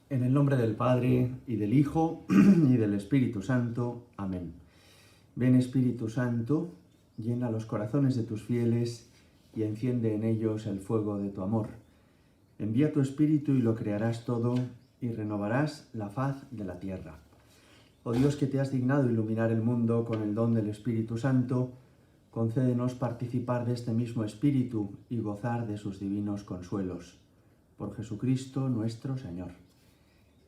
En el nombre del Padre, y del Hijo, y del Espíritu Santo. Amén. Ven, Espíritu Santo, llena los corazones de tus fieles y enciende en ellos el fuego de tu amor. Envía tu Espíritu y lo crearás todo, y renovarás la faz de la tierra. Oh Dios, que te has dignado iluminar el mundo con el don del Espíritu Santo, concédenos participar de este mismo Espíritu y gozar de sus divinos consuelos. Por Jesucristo nuestro Señor.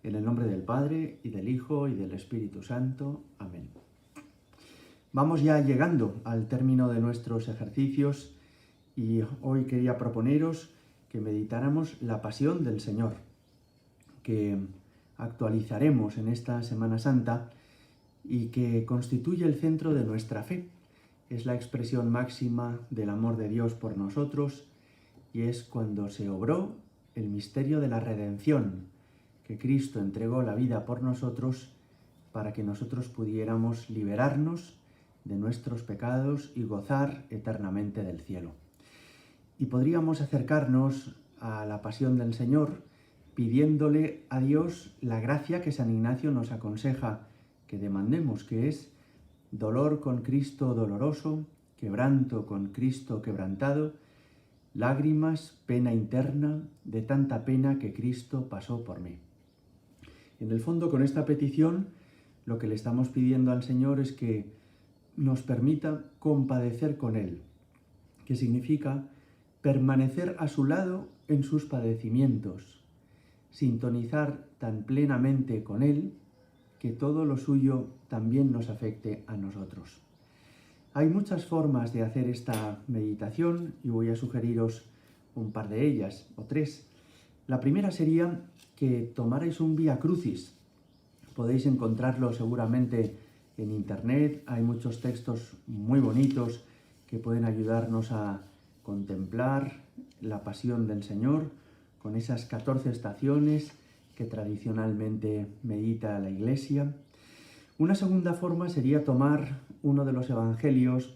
En el nombre del Padre, y del Hijo, y del Espíritu Santo. Amén. Vamos ya llegando al término de nuestros ejercicios y hoy quería proponeros que meditáramos la pasión del Señor, que actualizaremos en esta Semana Santa y que constituye el centro de nuestra fe. Es la expresión máxima del amor de Dios por nosotros y es cuando se obró el misterio de la redención, que Cristo entregó la vida por nosotros para que nosotros pudiéramos liberarnos de nuestros pecados y gozar eternamente del cielo. Y podríamos acercarnos a la pasión del Señor pidiéndole a Dios la gracia que San Ignacio nos aconseja que demandemos, que es dolor con Cristo doloroso, quebranto con Cristo quebrantado, lágrimas, pena interna, de tanta pena que Cristo pasó por mí. En el fondo, con esta petición, lo que le estamos pidiendo al Señor es que nos permita compadecer con Él, que significa permanecer a su lado en sus padecimientos, sintonizar tan plenamente con Él que todo lo suyo también nos afecte a nosotros. Hay muchas formas de hacer esta meditación y voy a sugeriros un par de ellas, o tres. La primera sería que tomarais un Vía Crucis. Podéis encontrarlo seguramente en internet. Hay muchos textos muy bonitos que pueden ayudarnos a contemplar la pasión del Señor con esas 14 estaciones que tradicionalmente medita la Iglesia. Una segunda forma sería tomar uno de los evangelios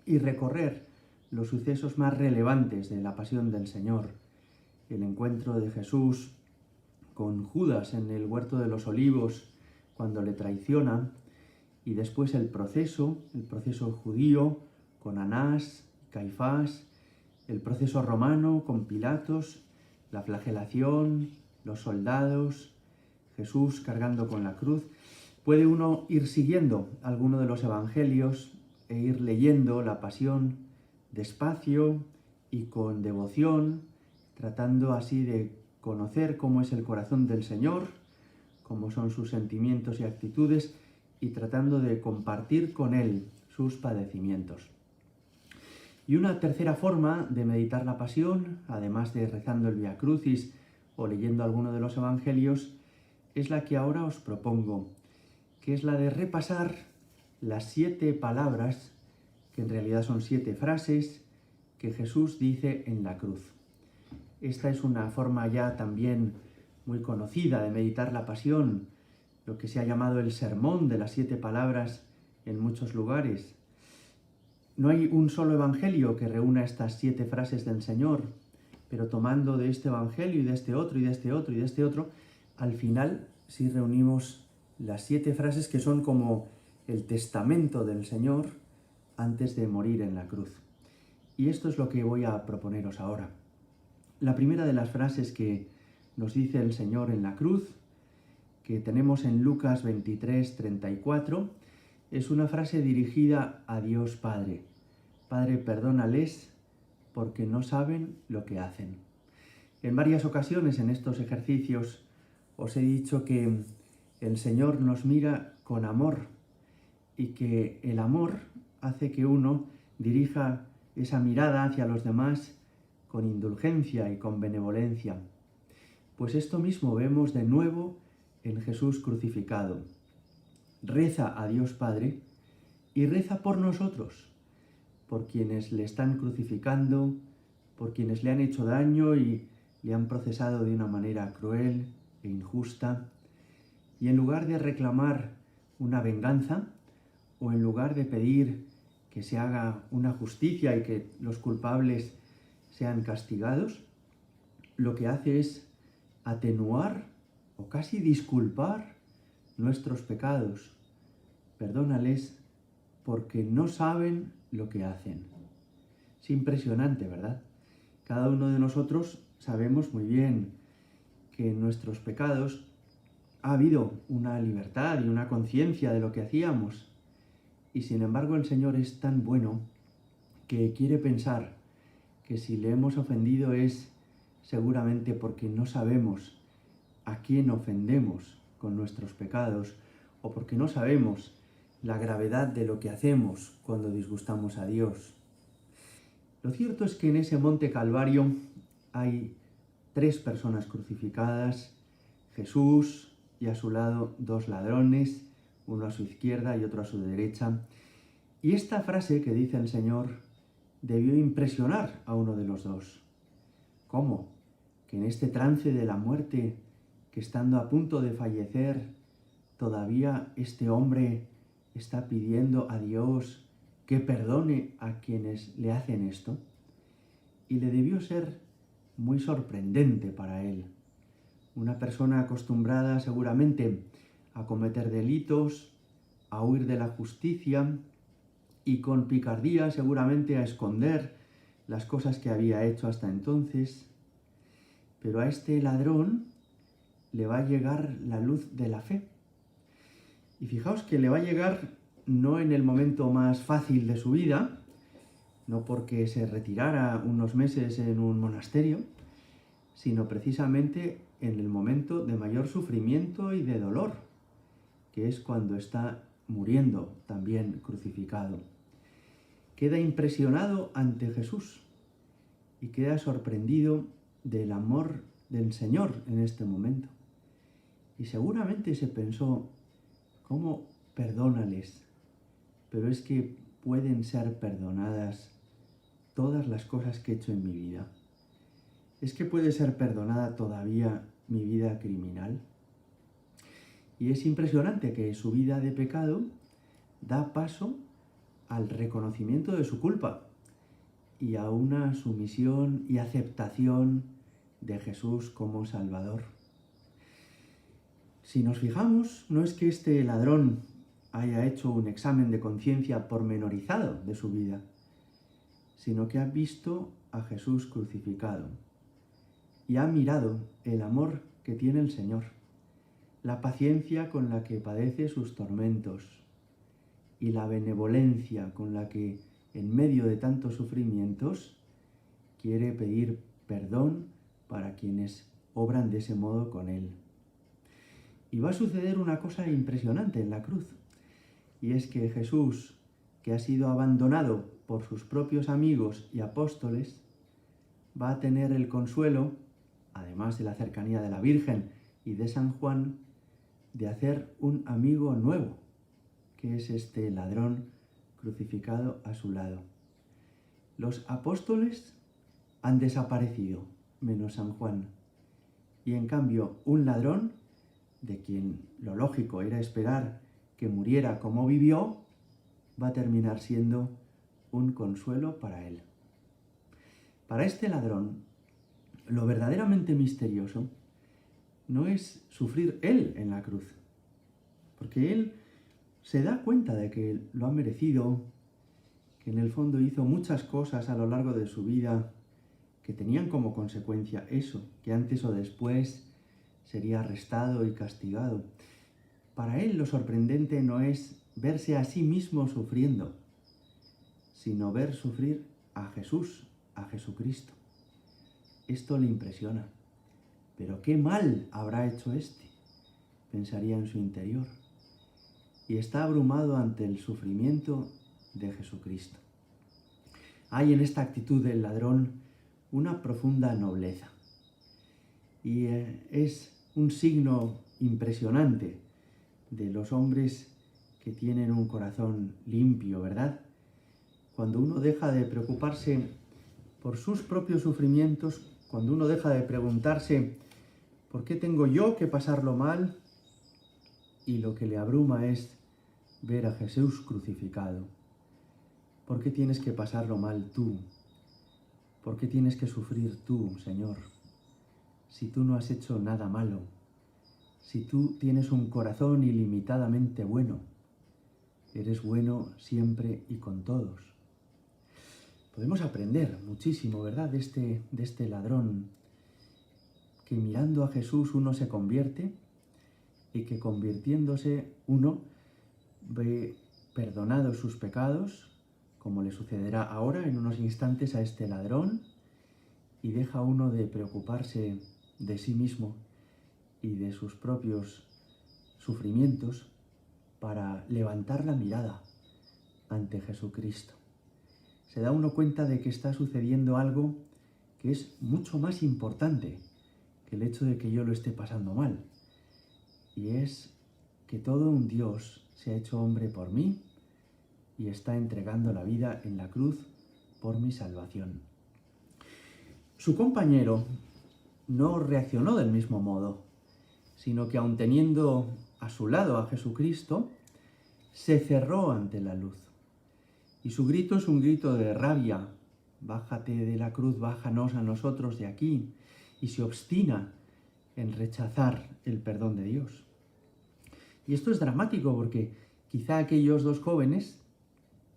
y recorrer los sucesos más relevantes de la pasión del Señor. El encuentro de Jesús con Judas en el huerto de los Olivos cuando le traiciona, y después el proceso judío con Anás, Caifás, el proceso romano con Pilatos, la flagelación, los soldados, Jesús cargando con la cruz. Puede uno ir siguiendo alguno de los evangelios e ir leyendo la pasión despacio y con devoción, tratando así de conocer cómo es el corazón del Señor, cómo son sus sentimientos y actitudes, y tratando de compartir con Él sus padecimientos. Y una tercera forma de meditar la pasión, además de rezando el Vía Crucis o leyendo alguno de los evangelios, es la que ahora os propongo, que es la de repasar las 7 palabras, que en realidad son 7 frases, que Jesús dice en la cruz. Esta es una forma ya también muy conocida de meditar la pasión, lo que se ha llamado el sermón de las 7 palabras en muchos lugares. No hay un solo evangelio que reúna estas 7 frases del Señor, pero tomando de este evangelio y de este otro y de este otro y de este otro, al final sí reunimos las 7 frases que son como el testamento del Señor antes de morir en la cruz. Y esto es lo que voy a proponeros ahora. La primera de las frases que nos dice el Señor en la cruz, que tenemos en Lucas 23, 34, es una frase dirigida a Dios Padre. Padre, perdónales porque no saben lo que hacen. En varias ocasiones en estos ejercicios os he dicho que el Señor nos mira con amor y que el amor hace que uno dirija esa mirada hacia los demás con indulgencia y con benevolencia. Pues esto mismo vemos de nuevo en Jesús crucificado. Reza a Dios Padre y reza por nosotros, por quienes le están crucificando, por quienes le han hecho daño y le han procesado de una manera cruel e injusta. Y en lugar de reclamar una venganza, o en lugar de pedir que se haga una justicia y que los culpables sean castigados, lo que hace es atenuar o casi disculpar nuestros pecados. Perdónales porque no saben lo que hacen. Es impresionante, ¿verdad? Cada uno de nosotros sabemos muy bien que en nuestros pecados ha habido una libertad y una conciencia de lo que hacíamos. Y sin embargo el Señor es tan bueno que quiere pensar que si le hemos ofendido es seguramente porque no sabemos a quién ofendemos con nuestros pecados o porque no sabemos la gravedad de lo que hacemos cuando disgustamos a Dios. Lo cierto es que en ese monte Calvario hay 3 personas crucificadas, Jesús y a su lado 2 ladrones, uno a su izquierda y otro a su derecha. Y esta frase que dice el Señor debió impresionar a uno de los 2. ¿Cómo? Que en este trance de la muerte, que estando a punto de fallecer, todavía este hombre está pidiendo a Dios que perdone a quienes le hacen esto. Y le debió ser muy sorprendente para él. Una persona acostumbrada seguramente a cometer delitos, a huir de la justicia y con picardía seguramente a esconder las cosas que había hecho hasta entonces. Pero a este ladrón le va a llegar la luz de la fe. Y fijaos que le va a llegar no en el momento más fácil de su vida, no porque se retirara unos meses en un monasterio, sino precisamente en el momento de mayor sufrimiento y de dolor, que es cuando está muriendo también crucificado. Queda impresionado ante Jesús y queda sorprendido del amor del Señor en este momento. Y seguramente se pensó, ¿cómo perdónales? Pero es que pueden ser perdonadas todas las cosas que he hecho en mi vida. ¿Es que puede ser perdonada todavía mi vida criminal? Y es impresionante que su vida de pecado da paso al reconocimiento de su culpa y a una sumisión y aceptación de Jesús como Salvador. Si nos fijamos, no es que este ladrón haya hecho un examen de conciencia pormenorizado de su vida, sino que ha visto a Jesús crucificado y ha mirado el amor que tiene el Señor, la paciencia con la que padece sus tormentos y la benevolencia con la que, en medio de tantos sufrimientos, quiere pedir perdón para quienes obran de ese modo con él. Y va a suceder una cosa impresionante en la cruz, y es que Jesús, que ha sido abandonado por sus propios amigos y apóstoles, va a tener el consuelo, además de la cercanía de la Virgen y de San Juan, de hacer un amigo nuevo, que es este ladrón crucificado a su lado. Los apóstoles han desaparecido, menos San Juan, y en cambio un ladrón, de quien lo lógico era esperar que muriera como vivió, va a terminar siendo un consuelo para él. Para este ladrón, lo verdaderamente misterioso no es sufrir él en la cruz, porque él se da cuenta de que lo ha merecido, que en el fondo hizo muchas cosas a lo largo de su vida que tenían como consecuencia eso, que antes o después sería arrestado y castigado. Para él lo sorprendente no es verse a sí mismo sufriendo, sino ver sufrir a Jesús, a Jesucristo. Esto le impresiona. ¿Pero qué mal habrá hecho este?, pensaría en su interior. Y está abrumado ante el sufrimiento de Jesucristo. Hay en esta actitud del ladrón una profunda nobleza. Y es un signo impresionante de los hombres que tienen un corazón limpio, ¿verdad? Cuando uno deja de preocuparse por sus propios sufrimientos, cuando uno deja de preguntarse ¿por qué tengo yo que pasarlo mal? Y lo que le abruma es ver a Jesús crucificado. ¿Por qué tienes que pasarlo mal tú? ¿Por qué tienes que sufrir tú, Señor? Si tú no has hecho nada malo, Si tú tienes un corazón ilimitadamente bueno, eres bueno siempre y con todos. Podemos aprender muchísimo, ¿verdad?, de este ladrón, que mirando a Jesús uno se convierte y que convirtiéndose uno ve perdonados sus pecados, como le sucederá ahora en unos instantes a este ladrón, y deja uno de preocuparse de sí mismo y de sus propios sufrimientos para levantar la mirada ante Jesucristo. Se da uno cuenta de que está sucediendo algo que es mucho más importante que el hecho de que yo lo esté pasando mal. Y es que todo un Dios se ha hecho hombre por mí y está entregando la vida en la cruz por mi salvación. Su compañero no reaccionó del mismo modo, sino que aun teniendo a su lado a Jesucristo, se cerró ante la luz. Y su grito es un grito de rabia: bájate de la cruz, bájanos a nosotros de aquí. Y se obstina en rechazar el perdón de Dios. Y esto es dramático porque quizá aquellos dos jóvenes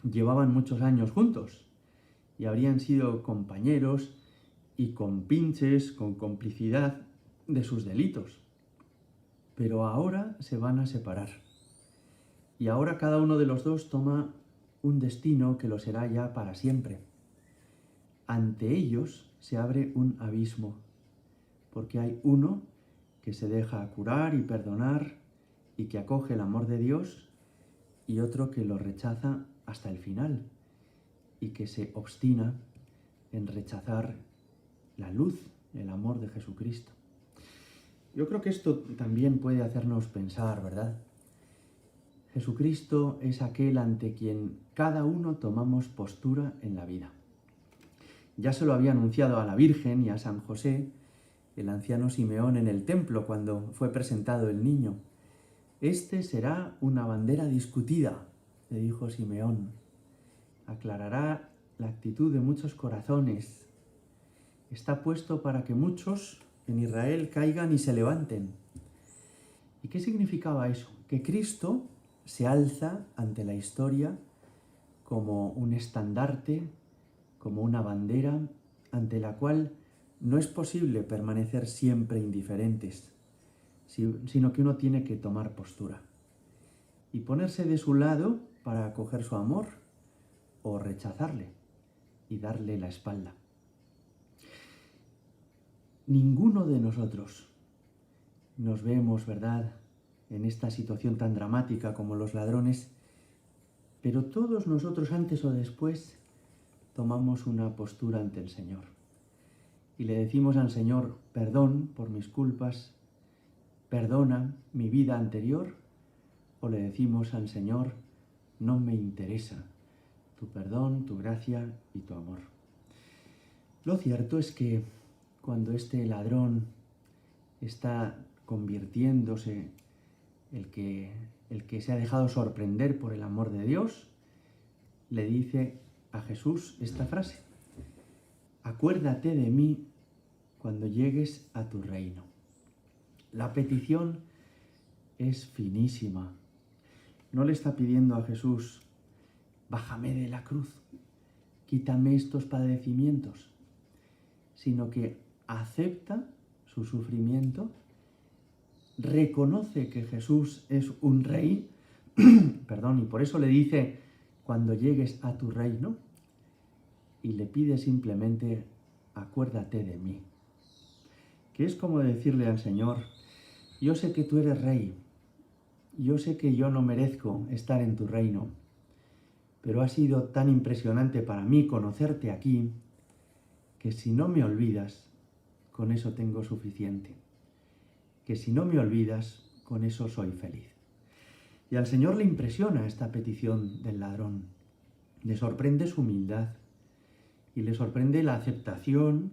llevaban muchos años juntos y habrían sido compañeros y compinches, con complicidad de sus delitos. Pero ahora se van a separar. Y ahora cada uno de los dos toma un destino que lo será ya para siempre. Ante ellos se abre un abismo, porque hay uno que se deja curar y perdonar y que acoge el amor de Dios, y otro que lo rechaza hasta el final y que se obstina en rechazar la luz, el amor de Jesucristo. Yo creo que esto también puede hacernos pensar, ¿verdad? Jesucristo es aquel ante quien cada uno tomamos postura en la vida. Ya se lo había anunciado a la Virgen y a San José el anciano Simeón en el templo cuando fue presentado el niño. Este será una bandera discutida, le dijo Simeón. Aclarará la actitud de muchos corazones. Está puesto para que muchos en Israel caigan y se levanten. ¿Y qué significaba eso? Que Cristo se alza ante la historia como un estandarte, como una bandera ante la cual no es posible permanecer siempre indiferentes, sino que uno tiene que tomar postura y ponerse de su lado para acoger su amor o rechazarle y darle la espalda. Ninguno de nosotros nos vemos, ¿verdad?, en esta situación tan dramática como los ladrones, pero todos nosotros antes o después tomamos una postura ante el Señor y le decimos al Señor: perdón por mis culpas, perdona mi vida anterior, o le decimos al Señor: no me interesa tu perdón, tu gracia y tu amor. Lo cierto es que cuando este ladrón está convirtiéndose, el que se ha dejado sorprender por el amor de Dios, le dice a Jesús esta frase: acuérdate de mí cuando llegues a tu reino. La petición es finísima. No le está pidiendo a Jesús: bájame de la cruz, quítame estos padecimientos, sino que acepta su sufrimiento, reconoce que Jesús es un rey, y por eso le dice: cuando llegues a tu reino, y le pide simplemente: acuérdate de mí. Que es como decirle al Señor: yo sé que tú eres rey, yo sé que yo no merezco estar en tu reino, pero ha sido tan impresionante para mí conocerte aquí, que si no me olvidas, con eso tengo suficiente. Que si no me olvidas, con eso soy feliz. Y al Señor le impresiona esta petición del ladrón. Le sorprende su humildad y le sorprende la aceptación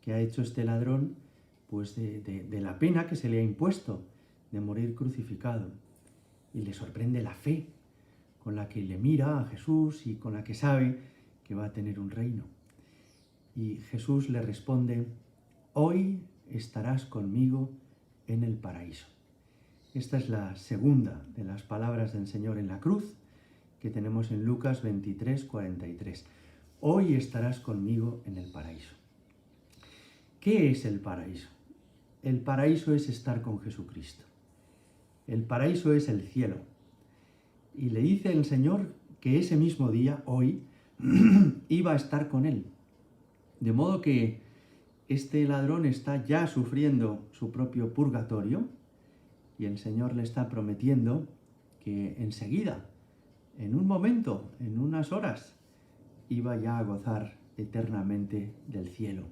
que ha hecho este ladrón, pues de la pena que se le ha impuesto de morir crucificado. Y le sorprende la fe con la que le mira a Jesús y con la que sabe que va a tener un reino. Y Jesús le responde: hoy estarás conmigo en el paraíso. Esta es la segunda de las palabras del Señor en la cruz que tenemos en Lucas 23, 43. Hoy estarás conmigo en el paraíso. ¿Qué es el paraíso? El paraíso es estar con Jesucristo. El paraíso es el cielo. Y le dice el Señor que ese mismo día, hoy, iba a estar con él. De modo que este ladrón está ya sufriendo su propio purgatorio y el Señor le está prometiendo que enseguida, en un momento, en unas horas, iba ya a gozar eternamente del cielo.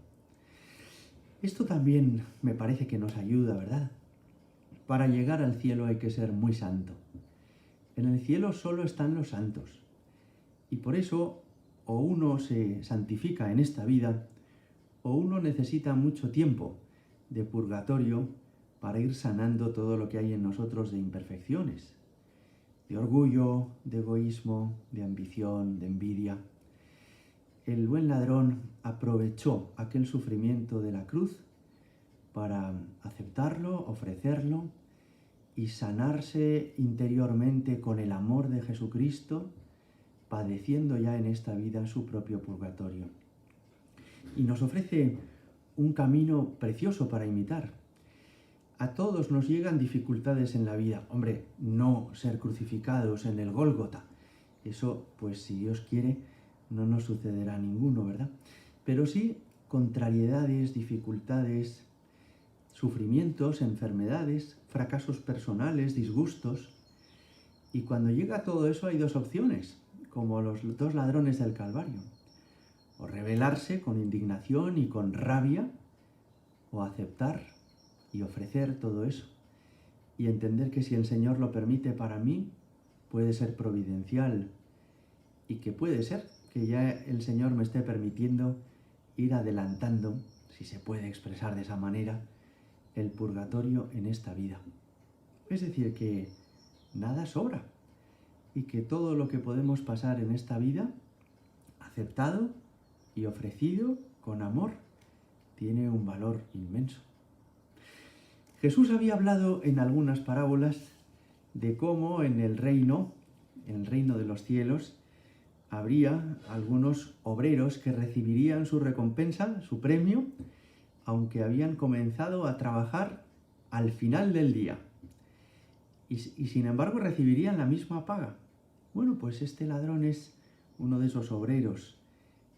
Esto también me parece que nos ayuda, ¿verdad? Para llegar al cielo hay que ser muy santo. En el cielo solo están los santos. Y por eso o uno se santifica en esta vida o uno necesita mucho tiempo de purgatorio para ir sanando todo lo que hay en nosotros de imperfecciones, de orgullo, de egoísmo, de ambición, de envidia. El buen ladrón aprovechó aquel sufrimiento de la cruz para aceptarlo, ofrecerlo y sanarse interiormente con el amor de Jesucristo, padeciendo ya en esta vida su propio purgatorio. Y nos ofrece un camino precioso para imitar. A todos nos llegan dificultades en la vida. Hombre, no ser crucificados en el Gólgota. Eso, pues si Dios quiere, no nos sucederá a ninguno, ¿verdad? Pero sí contrariedades, dificultades, sufrimientos, enfermedades, fracasos personales, disgustos. Y cuando llega todo eso hay dos opciones, como los dos ladrones del Calvario. O rebelarse con indignación y con rabia, o aceptar y ofrecer todo eso. Y entender que si el Señor lo permite para mí, puede ser providencial y que puede ser que ya el Señor me esté permitiendo ir adelantando, si se puede expresar de esa manera, el purgatorio en esta vida. Es decir, que nada sobra y que todo lo que podemos pasar en esta vida, aceptado y ofrecido con amor, tiene un valor inmenso. Jesús había hablado en algunas parábolas de cómo en el reino de los cielos, habría algunos obreros que recibirían su recompensa, su premio, aunque habían comenzado a trabajar al final del día. Y sin embargo recibirían la misma paga. Bueno, pues este ladrón es uno de esos obreros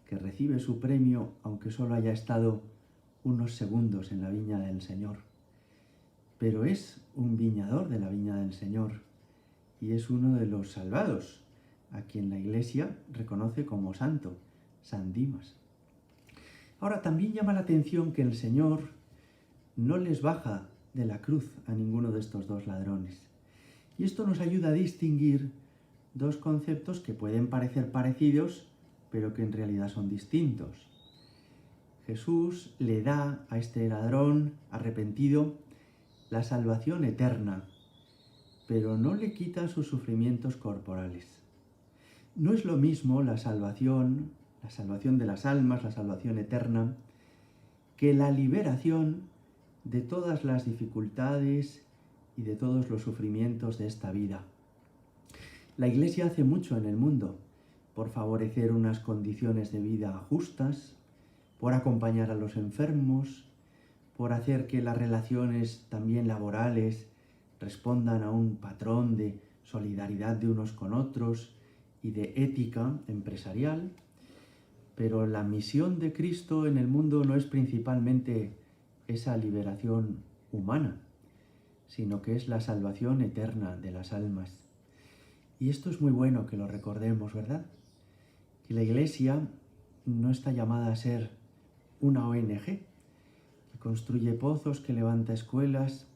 que recibe su premio aunque solo haya estado unos segundos en la viña del Señor. Pero es un viñador de la viña del Señor y es uno de los salvados, a quien la Iglesia reconoce como santo, San Dimas. Ahora, también llama la atención que el Señor no les baja de la cruz a ninguno de estos dos ladrones. Y esto nos ayuda a distinguir dos conceptos que pueden parecer parecidos, pero que en realidad son distintos. Jesús le da a este ladrón arrepentido la salvación eterna, pero no le quita sus sufrimientos corporales. No es lo mismo la salvación de las almas, la salvación eterna, que la liberación de todas las dificultades y de todos los sufrimientos de esta vida. La Iglesia hace mucho en el mundo por favorecer unas condiciones de vida justas, por acompañar a los enfermos, por hacer que las relaciones también laborales respondan a un patrón de solidaridad de unos con otros y de ética empresarial. Pero la misión de Cristo en el mundo no es principalmente esa liberación humana, sino que es la salvación eterna de las almas. Y esto es muy bueno que lo recordemos, ¿verdad? Que la Iglesia no está llamada a ser una ONG, que construye pozos, que levanta escuelas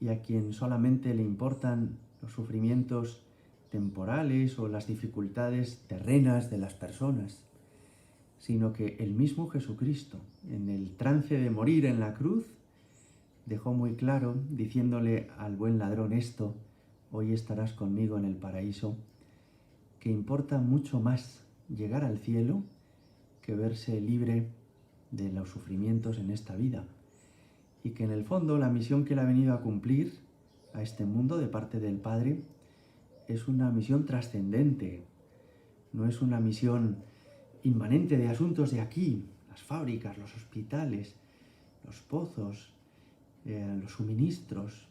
y a quien solamente le importan los sufrimientos temporales o las dificultades terrenas de las personas, sino que el mismo Jesucristo, en el trance de morir en la cruz, dejó muy claro, diciéndole al buen ladrón esto: hoy estarás conmigo en el paraíso, que importa mucho más llegar al cielo que verse libre de los sufrimientos en esta vida. Y que en el fondo la misión que él ha venido a cumplir a este mundo de parte del Padre es una misión trascendente, no es una misión inmanente de asuntos de aquí, las fábricas, los hospitales, los pozos, los suministros,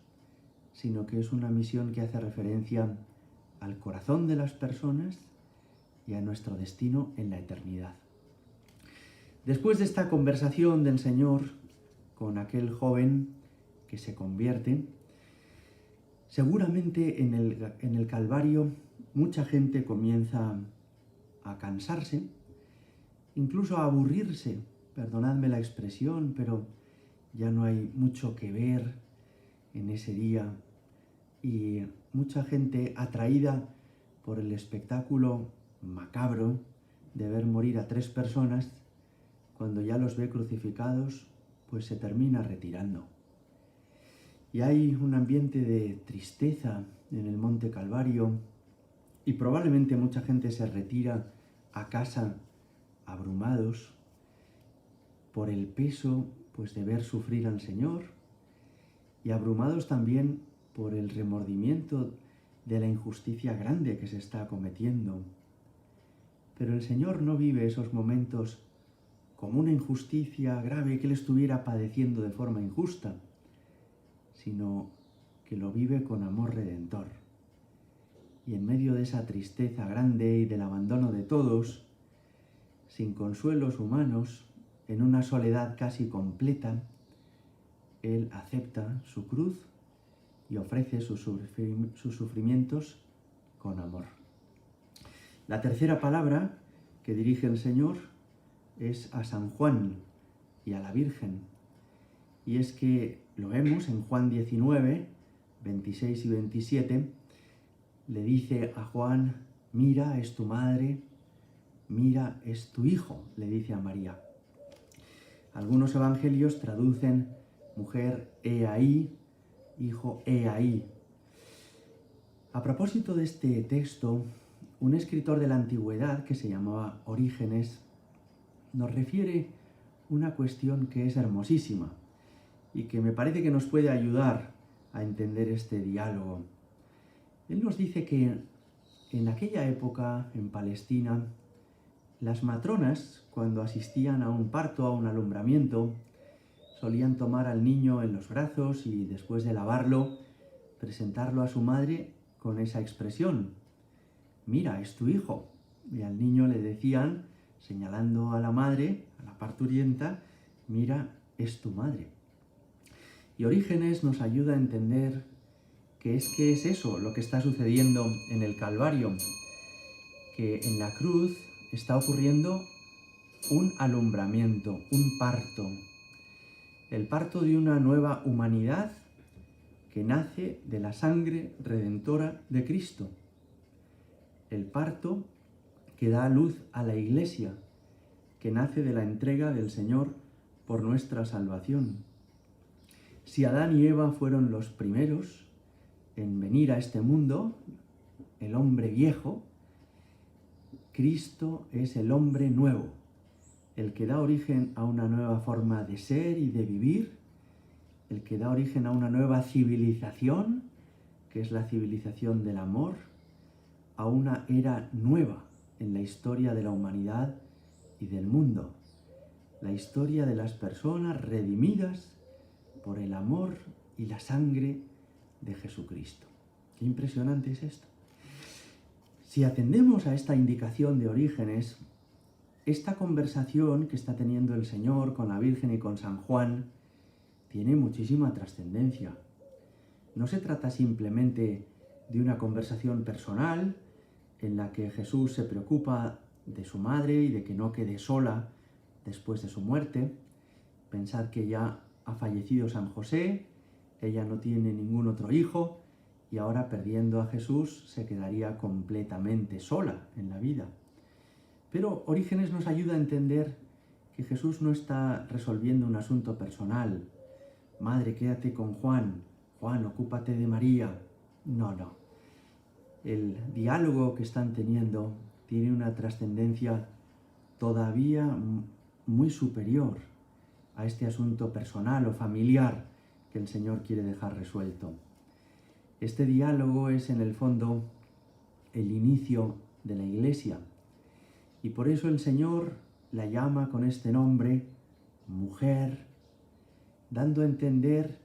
sino que es una misión que hace referencia al corazón de las personas y a nuestro destino en la eternidad. Después de esta conversación del Señor con aquel joven que se convierte, seguramente en el Calvario mucha gente comienza a cansarse, incluso a aburrirse, perdonadme la expresión, pero ya no hay mucho que ver en ese día, y mucha gente atraída por el espectáculo macabro de ver morir a 3 personas, cuando ya los ve crucificados, pues se termina retirando. Y hay un ambiente de tristeza en el Monte Calvario, y probablemente mucha gente se retira a casa abrumados por el peso pues de ver sufrir al Señor, y abrumados también por el remordimiento de la injusticia grande que se está cometiendo. Pero el Señor no vive esos momentos como una injusticia grave que Él estuviera padeciendo de forma injusta, sino que lo vive con amor redentor. Y en medio de esa tristeza grande y del abandono de todos, sin consuelos humanos, en una soledad casi completa, Él acepta su cruz y ofrece sus sufrimientos con amor. La tercera palabra que dirige el Señor es a San Juan y a la Virgen. Y es que lo vemos en Juan 19, 26 y 27, le dice a Juan: mira, es tu madre, mira, es tu hijo, le dice a María. Algunos evangelios traducen: mujer, he ahí, hijo, he ahí. A propósito de este texto, un escritor de la antigüedad que se llamaba Orígenes nos refiere una cuestión que es hermosísima y que me parece que nos puede ayudar a entender este diálogo. Él nos dice que en aquella época, en Palestina, las matronas, cuando asistían a un parto, a un alumbramiento, solían tomar al niño en los brazos y, después de lavarlo, presentarlo a su madre con esa expresión: mira, es tu hijo. Y al niño le decían, señalando a la madre, a la parturienta: mira, es tu madre. Y Orígenes nos ayuda a entender que es eso lo que está sucediendo en el Calvario, que en la cruz está ocurriendo un alumbramiento, un parto, el parto de una nueva humanidad que nace de la sangre redentora de Cristo, el parto que da luz a la Iglesia, que nace de la entrega del Señor por nuestra salvación. Si Adán y Eva fueron los primeros en venir a este mundo, el hombre viejo, Cristo es el hombre nuevo, el que da origen a una nueva forma de ser y de vivir, el que da origen a una nueva civilización, que es la civilización del amor, a una era nueva en la historia de la humanidad y del mundo, la historia de las personas redimidas por el amor y la sangre de Jesucristo. Qué impresionante es esto. Si atendemos a esta indicación de Orígenes, esta conversación que está teniendo el Señor con la Virgen y con San Juan tiene muchísima trascendencia. No se trata simplemente de una conversación personal en la que Jesús se preocupa de su madre y de que no quede sola después de su muerte. Pensad que ya ha fallecido San José, ella no tiene ningún otro hijo y ahora, perdiendo a Jesús, se quedaría completamente sola en la vida. Pero Orígenes nos ayuda a entender que Jesús no está resolviendo un asunto personal. Madre, quédate con Juan. Juan, ocúpate de María. No. El diálogo que están teniendo tiene una trascendencia todavía muy superior a este asunto personal o familiar que el Señor quiere dejar resuelto. Este diálogo es en el fondo el inicio de la Iglesia y por eso el Señor la llama con este nombre, mujer, dando a entender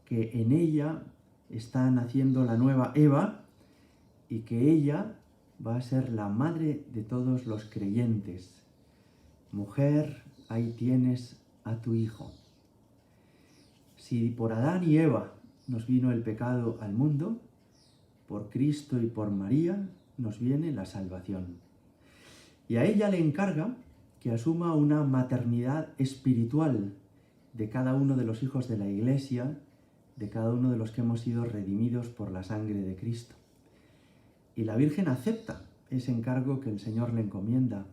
que en ella está naciendo la nueva Eva y que ella va a ser la madre de todos los creyentes. Mujer, ahí tienes a tu hijo. Si por Adán y Eva nos vino el pecado al mundo, por Cristo y por María nos viene la salvación. Y a ella le encarga que asuma una maternidad espiritual de cada uno de los hijos de la Iglesia, de cada uno de los que hemos sido redimidos por la sangre de Cristo. Y la Virgen acepta ese encargo que el Señor le encomienda.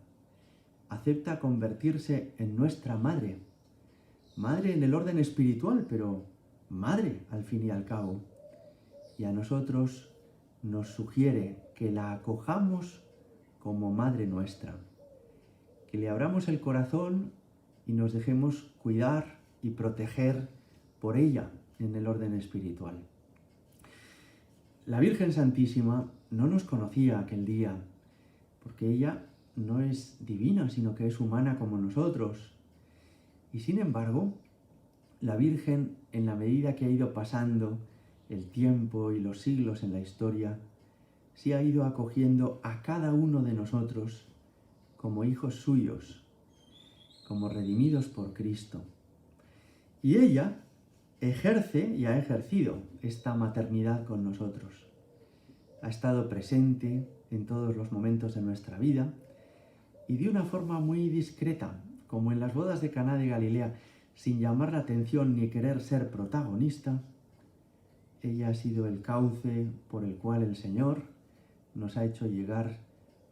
Acepta convertirse en nuestra madre. Madre en el orden espiritual, pero madre al fin y al cabo. Y a nosotros nos sugiere que la acojamos como madre nuestra. Que le abramos el corazón y nos dejemos cuidar y proteger por ella en el orden espiritual. La Virgen Santísima no nos conocía aquel día, porque ella no es divina, sino que es humana como nosotros. Y sin embargo, la Virgen, en la medida que ha ido pasando el tiempo y los siglos en la historia, sí ha ido acogiendo a cada uno de nosotros como hijos suyos, como redimidos por Cristo. Y ella ejerce y ha ejercido esta maternidad con nosotros. Ha estado presente en todos los momentos de nuestra vida y de una forma muy discreta, como en las bodas de Caná de Galilea, sin llamar la atención ni querer ser protagonista. Ella ha sido el cauce por el cual el Señor nos ha hecho llegar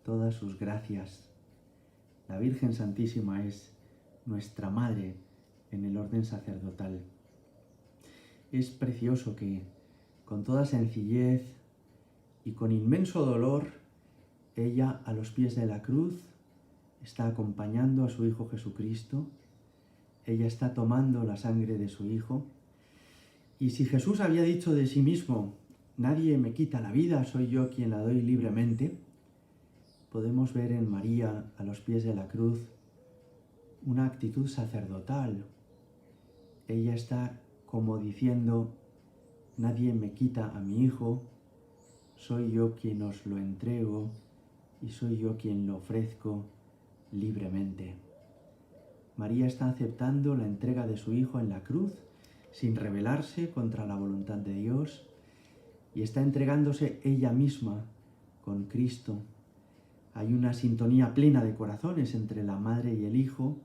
todas sus gracias. La Virgen Santísima es nuestra Madre en el orden sacerdotal. Es precioso que, con toda sencillez y con inmenso dolor, ella a los pies de la cruz está acompañando a su Hijo Jesucristo. Ella está tomando la sangre de su Hijo. Y si Jesús había dicho de sí mismo, nadie me quita la vida, soy yo quien la doy libremente, podemos ver en María, a los pies de la cruz, una actitud sacerdotal. Ella está como diciendo, nadie me quita a mi Hijo, soy yo quien os lo entrego y soy yo quien lo ofrezco libremente. María está aceptando la entrega de su Hijo en la cruz sin rebelarse contra la voluntad de Dios y está entregándose ella misma con Cristo. Hay una sintonía plena de corazones entre la Madre y el Hijo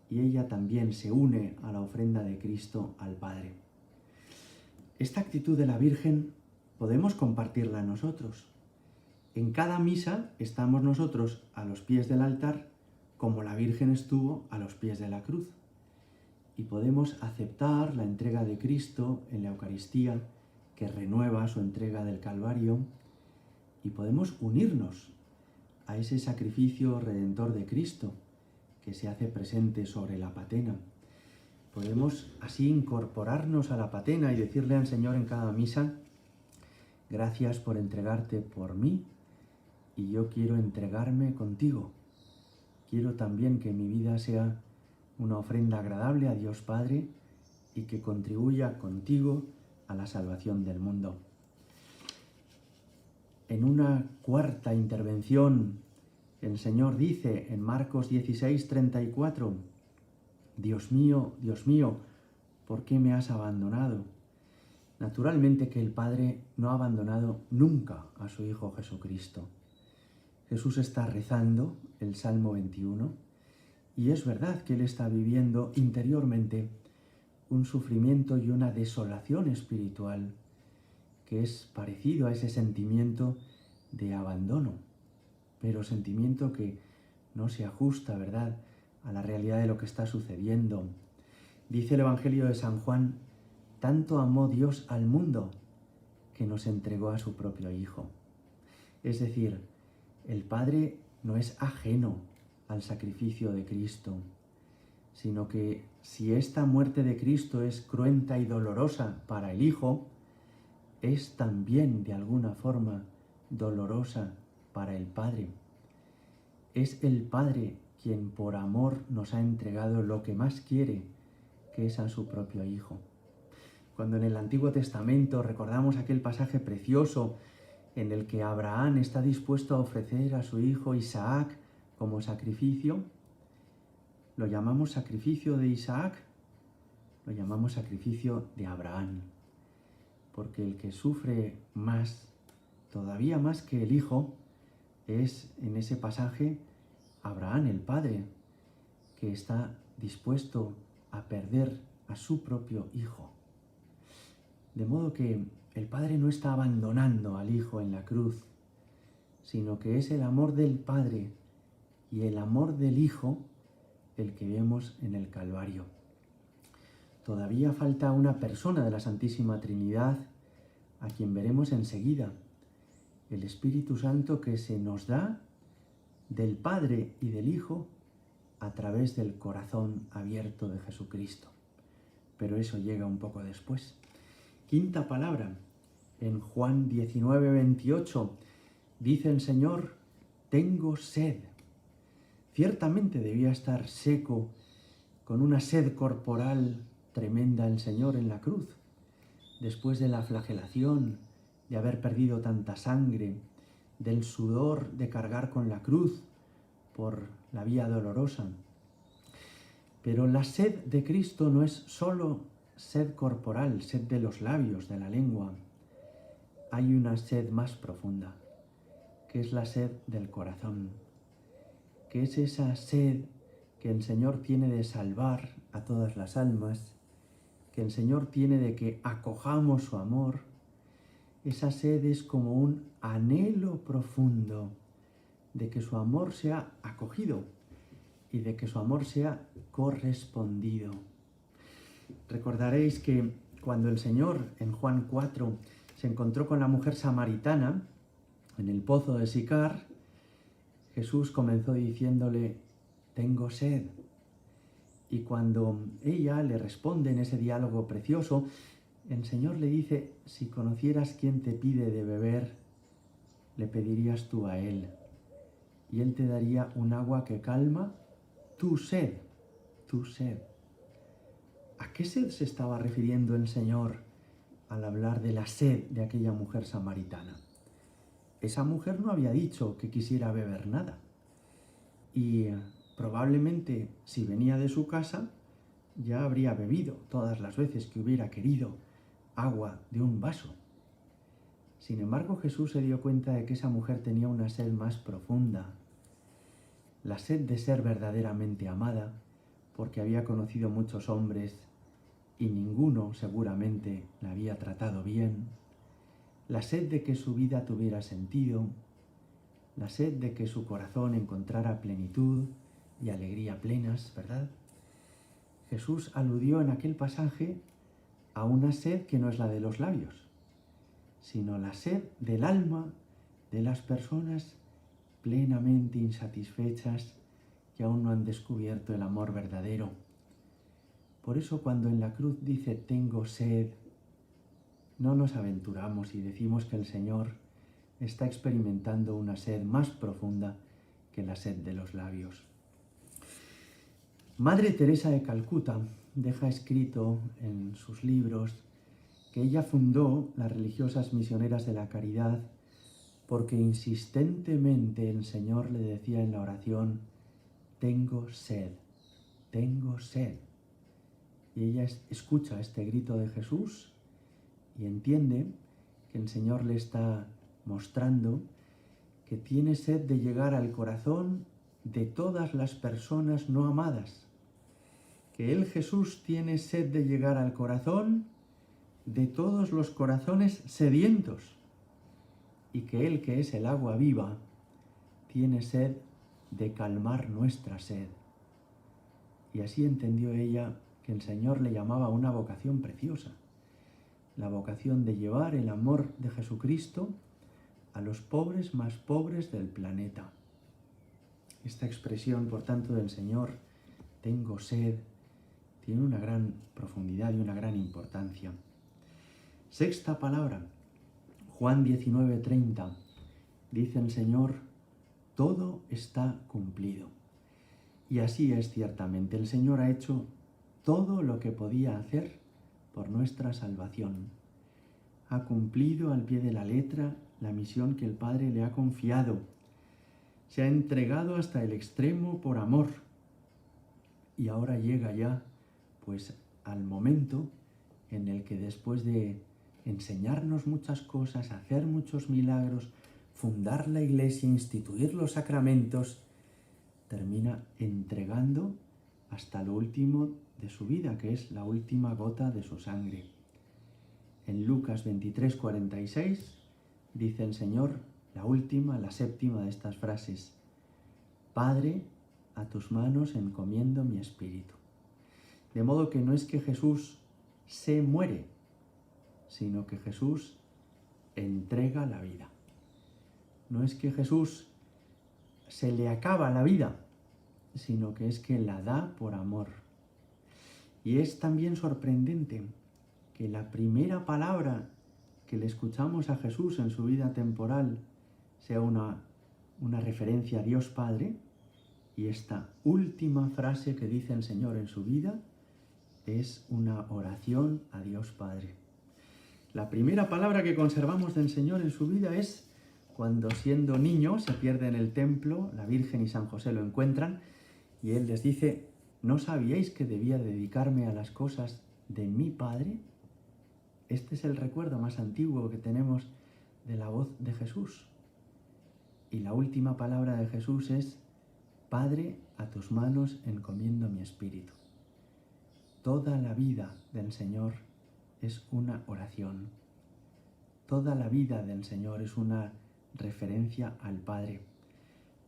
y ella también se une a la ofrenda de Cristo al Padre. Esta actitud de la Virgen podemos compartirla nosotros. En cada misa estamos nosotros a los pies del altar como la Virgen estuvo a los pies de la cruz. Y podemos aceptar la entrega de Cristo en la Eucaristía, que renueva su entrega del Calvario, y podemos unirnos a ese sacrificio redentor de Cristo, que se hace presente sobre la patena. Podemos así incorporarnos a la patena y decirle al Señor en cada misa, gracias por entregarte por mí, y yo quiero entregarme contigo. Quiero también que mi vida sea una ofrenda agradable a Dios Padre y que contribuya contigo a la salvación del mundo. En una cuarta intervención, el Señor dice en Marcos 16:34, Dios mío, ¿por qué me has abandonado? Naturalmente que el Padre no ha abandonado nunca a su Hijo Jesucristo. Jesús está rezando el Salmo 21 y es verdad que Él está viviendo interiormente un sufrimiento y una desolación espiritual que es parecido a ese sentimiento de abandono, pero sentimiento que no se ajusta, ¿verdad?, a la realidad de lo que está sucediendo. Dice el Evangelio de San Juan, tanto amó Dios al mundo que nos entregó a su propio Hijo. Es decir, el Padre no es ajeno al sacrificio de Cristo, sino que si esta muerte de Cristo es cruenta y dolorosa para el Hijo, es también de alguna forma dolorosa para el Padre. Es el Padre quien por amor nos ha entregado lo que más quiere, que es a su propio Hijo. Cuando en el Antiguo Testamento recordamos aquel pasaje precioso en el que Abraham está dispuesto a ofrecer a su hijo Isaac como sacrificio, ¿lo llamamos sacrificio de Isaac? Lo llamamos sacrificio de Abraham, porque el que sufre más, todavía más que el hijo, es en ese pasaje Abraham, el padre, que está dispuesto a perder a su propio hijo. De modo que el Padre no está abandonando al Hijo en la cruz, sino que es el amor del Padre y el amor del Hijo el que vemos en el Calvario. Todavía falta una persona de la Santísima Trinidad, a quien veremos enseguida, el Espíritu Santo que se nos da del Padre y del Hijo a través del corazón abierto de Jesucristo. Pero eso llega un poco después. Quinta palabra, en Juan 19:28, dice el Señor, tengo sed. Ciertamente debía estar seco, con una sed corporal tremenda el Señor en la cruz, después de la flagelación, de haber perdido tanta sangre, del sudor de cargar con la cruz por la vía dolorosa. Pero la sed de Cristo no es solo sed corporal, sed de los labios, de la lengua. Hay una sed más profunda, que es la sed del corazón, que es esa sed que el Señor tiene de salvar a todas las almas, que el Señor tiene de que acojamos su amor. Esa sed es como un anhelo profundo de que su amor sea acogido y de que su amor sea correspondido. Recordaréis que cuando el Señor en Juan 4 se encontró con la mujer samaritana en el pozo de Sicar, Jesús comenzó diciéndole, tengo sed. Y cuando ella le responde en ese diálogo precioso, el Señor le dice, si conocieras quién te pide de beber, le pedirías tú a Él, y Él te daría un agua que calma tu sed, tu sed. ¿A qué sed se estaba refiriendo el Señor al hablar de la sed de aquella mujer samaritana? Esa mujer no había dicho que quisiera beber nada. Y probablemente si venía de su casa ya habría bebido todas las veces que hubiera querido agua de un vaso. Sin embargo, Jesús se dio cuenta de que esa mujer tenía una sed más profunda, la sed de ser verdaderamente amada, porque había conocido muchos hombres y ninguno seguramente la había tratado bien, la sed de que su vida tuviera sentido, la sed de que su corazón encontrara plenitud y alegría plenas, ¿verdad? Jesús aludió en aquel pasaje a una sed que no es la de los labios, sino la sed del alma de las personas plenamente insatisfechas que aún no han descubierto el amor verdadero. Por eso cuando en la cruz dice tengo sed, no nos aventuramos y decimos que el Señor está experimentando una sed más profunda que la sed de los labios. Madre Teresa de Calcuta deja escrito en sus libros que ella fundó las religiosas misioneras de la caridad porque insistentemente el Señor le decía en la oración, tengo sed, tengo sed. Y ella escucha este grito de Jesús y entiende que el Señor le está mostrando que tiene sed de llegar al corazón de todas las personas no amadas, que Él, Jesús, tiene sed de llegar al corazón de todos los corazones sedientos, y que Él, que es el agua viva, tiene sed de calmar nuestra sed. Y así entendió ella que el Señor le llamaba a una vocación preciosa, la vocación de llevar el amor de Jesucristo a los pobres más pobres del planeta. Esta expresión, por tanto, del Señor, tengo sed, tiene una gran profundidad y una gran importancia. Sexta palabra, Juan 19:30, dice el Señor, todo está cumplido. Y así es ciertamente, el Señor ha hecho todo lo que podía hacer por nuestra salvación. Ha cumplido al pie de la letra la misión que el Padre le ha confiado. Se ha entregado hasta el extremo por amor. Y ahora llega ya, pues, al momento en el que después de enseñarnos muchas cosas, hacer muchos milagros, fundar la Iglesia, instituir los sacramentos, termina entregando hasta lo último de su vida, que es la última gota de su sangre. En Lucas 23:46 dice el Señor la última, la séptima de estas frases: Padre, a tus manos encomiendo mi espíritu. De modo que no es que Jesús se muere, sino que Jesús entrega la vida. No es que Jesús se le acaba la vida, sino que es que la da por amor. Y es también sorprendente que la primera palabra que le escuchamos a Jesús en su vida temporal sea una referencia a Dios Padre, y esta última frase que dice el Señor en su vida es una oración a Dios Padre. La primera palabra que conservamos del Señor en su vida es cuando, siendo niño, se pierde en el templo, la Virgen y San José lo encuentran y él les dice: ¿no sabíais que debía dedicarme a las cosas de mi Padre? Este es el recuerdo más antiguo que tenemos de la voz de Jesús. Y la última palabra de Jesús es: Padre, a tus manos encomiendo mi espíritu. Toda la vida del Señor es una oración. Toda la vida del Señor es una referencia al Padre.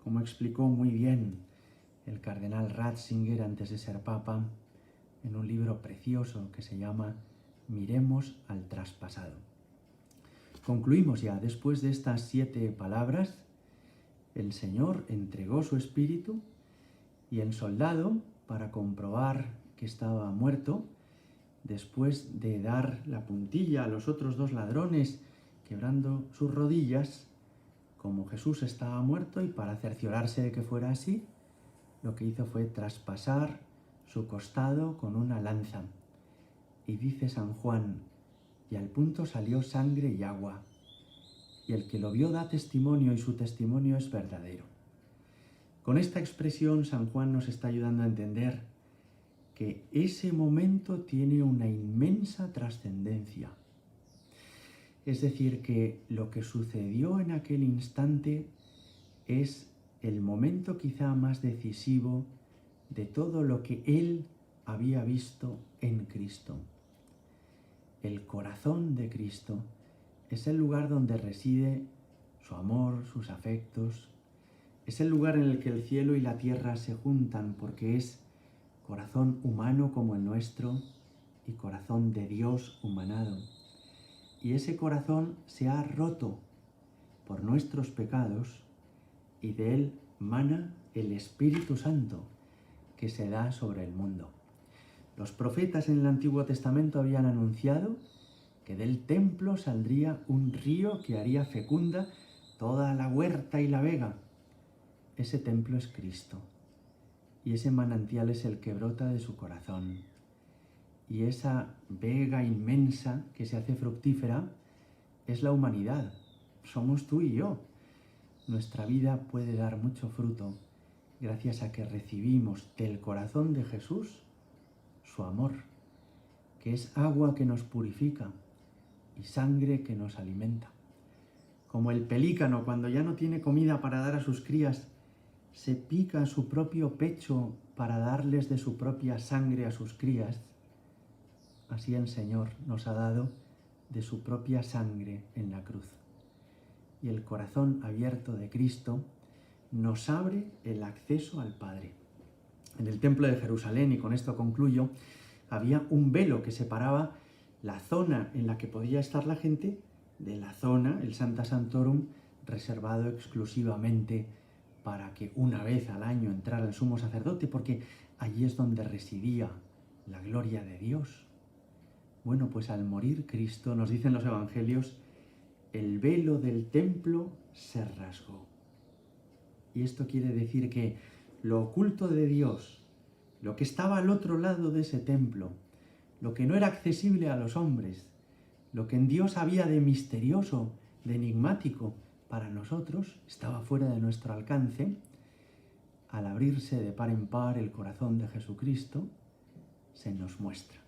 Como explicó muy bien el cardenal Ratzinger antes de ser papa, en un libro precioso que se llama Miremos al traspasado. Concluimos ya. Después de estas 7 palabras, el Señor entregó su espíritu y el soldado, para comprobar que estaba muerto, después de dar la puntilla a los otros 2 ladrones, quebrando sus rodillas, como Jesús estaba muerto y para cerciorarse de que fuera así, lo que hizo fue traspasar su costado con una lanza. Y dice San Juan, y al punto salió sangre y agua. Y el que lo vio da testimonio y su testimonio es verdadero. Con esta expresión San Juan nos está ayudando a entender que ese momento tiene una inmensa trascendencia. Es decir, que lo que sucedió en aquel instante es el momento quizá más decisivo de todo lo que él había visto en Cristo. El corazón de Cristo es el lugar donde reside su amor, sus afectos. Es el lugar en el que el cielo y la tierra se juntan, porque es corazón humano como el nuestro y corazón de Dios humanado. Y ese corazón se ha roto por nuestros pecados y de él mana el Espíritu Santo que se da sobre el mundo. Los profetas en el Antiguo Testamento habían anunciado que del templo saldría un río que haría fecunda toda la huerta y la vega. Ese templo es Cristo y ese manantial es el que brota de su corazón. Y esa vega inmensa que se hace fructífera es la humanidad. Somos tú y yo. Nuestra vida puede dar mucho fruto gracias a que recibimos del corazón de Jesús su amor, que es agua que nos purifica y sangre que nos alimenta. Como el pelícano, cuando ya no tiene comida para dar a sus crías, se pica su propio pecho para darles de su propia sangre a sus crías, así el Señor nos ha dado de su propia sangre en la cruz. Y el corazón abierto de Cristo nos abre el acceso al Padre. En el templo de Jerusalén, y con esto concluyo, había un velo que separaba la zona en la que podía estar la gente de la zona, el Sancta Sanctorum, reservado exclusivamente para que una vez al año entrara el sumo sacerdote, porque allí es donde residía la gloria de Dios. Bueno, pues al morir Cristo, nos dicen los evangelios, el velo del templo se rasgó. Y esto quiere decir que lo oculto de Dios, lo que estaba al otro lado de ese templo, lo que no era accesible a los hombres, lo que en Dios había de misterioso, de enigmático para nosotros, estaba fuera de nuestro alcance. Al abrirse de par en par el corazón de Jesucristo, se nos muestra.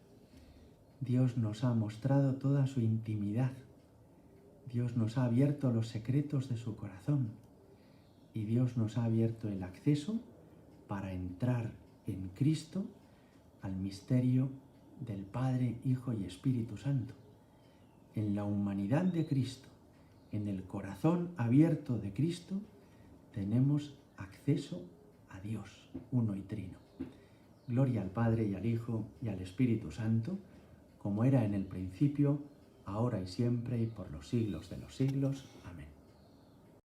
Dios nos ha mostrado toda su intimidad. Dios nos ha abierto los secretos de su corazón. Y Dios nos ha abierto el acceso para entrar en Cristo al misterio del Padre, Hijo y Espíritu Santo. En la humanidad de Cristo, en el corazón abierto de Cristo, tenemos acceso a Dios, uno y trino. Gloria al Padre y al Hijo y al Espíritu Santo, como era en el principio, ahora y siempre y por los siglos de los siglos. Amén.